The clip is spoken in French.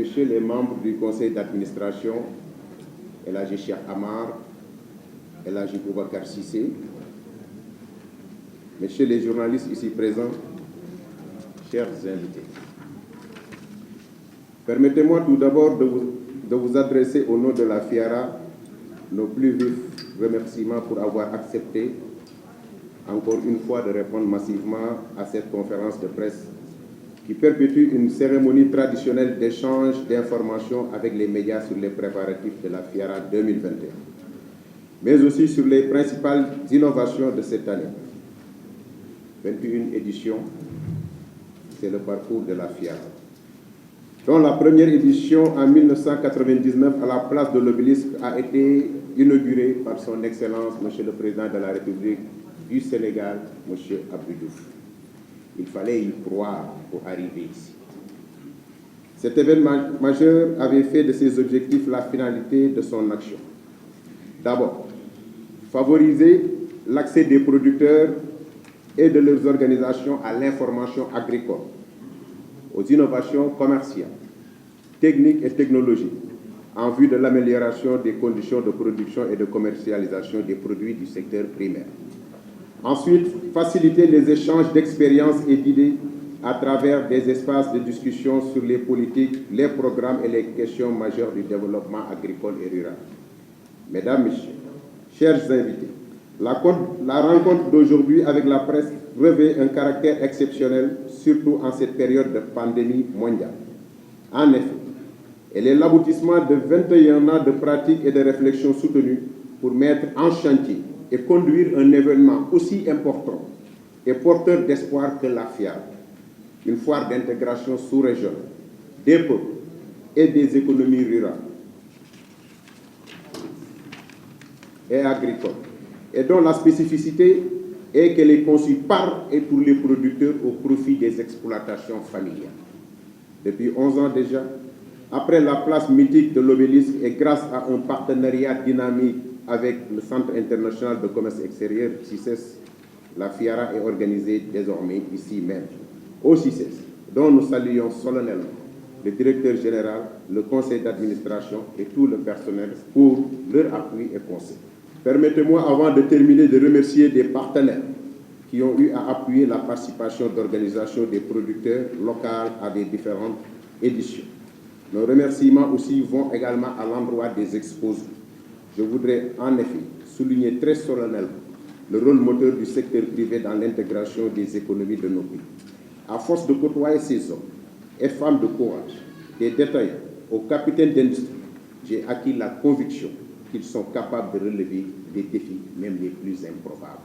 Messieurs les membres du conseil d'administration, El Hadji Cheikh Amar, El Hadji Boubacar Cissé, Messieurs les journalistes ici présents, chers invités. Permettez-moi tout d'abord de vous adresser au nom de la FIARA nos plus vifs remerciements pour avoir accepté encore une fois de répondre massivement à cette conférence de presse qui perpétue une cérémonie traditionnelle d'échange d'informations avec les médias sur les préparatifs de la FIARA 2021, mais aussi sur les principales innovations de cette année. 21 éditions, c'est le parcours de la FIARA, dont la première édition en 1999 à la place de l'Obélisque a été inaugurée par son Excellence, Monsieur le Président de la République du Sénégal, Monsieur Abdou Diouf. Il fallait y croire pour arriver ici. Cet événement majeur avait fait de ses objectifs la finalité de son action. D'abord, favoriser l'accès des producteurs et de leurs organisations à l'information agricole, aux innovations commerciales, techniques et technologiques, en vue de l'amélioration des conditions de production et de commercialisation des produits du secteur primaire. Ensuite, faciliter les échanges d'expériences et d'idées à travers des espaces de discussion sur les politiques, les programmes et les questions majeures du développement agricole et rural. Mesdames, Messieurs, chers invités, la rencontre d'aujourd'hui avec la presse revêt un caractère exceptionnel, surtout en cette période de pandémie mondiale. En effet, elle est l'aboutissement de 21 ans de pratiques et de réflexions soutenues pour mettre en chantier et conduire un événement aussi important et porteur d'espoir que la FIARA, une foire d'intégration sous-régionale des peuples et des économies rurales et agricoles, et dont la spécificité est qu'elle est conçue par et pour les producteurs au profit des exploitations familiales. Depuis 11 ans déjà, après la place mythique de l'Obélisque et grâce à un partenariat dynamique avec le Centre international de commerce extérieur, CICES, la FIARA est organisée désormais ici même, au CICES, dont nous saluons solennellement le directeur général, le conseil d'administration et tout le personnel pour leur appui et conseil. Permettez-moi, avant de terminer, de remercier des partenaires qui ont eu à appuyer la participation d'organisations des producteurs locaux à des différentes éditions. Nos remerciements aussi vont également à l'endroit des exposants. Je voudrais en effet souligner très solennellement le rôle moteur du secteur privé dans l'intégration des économies de nos pays. À force de côtoyer ces hommes et femmes de courage, des détaillants aux capitaines d'industrie, j'ai acquis la conviction qu'ils sont capables de relever des défis, même les plus improbables.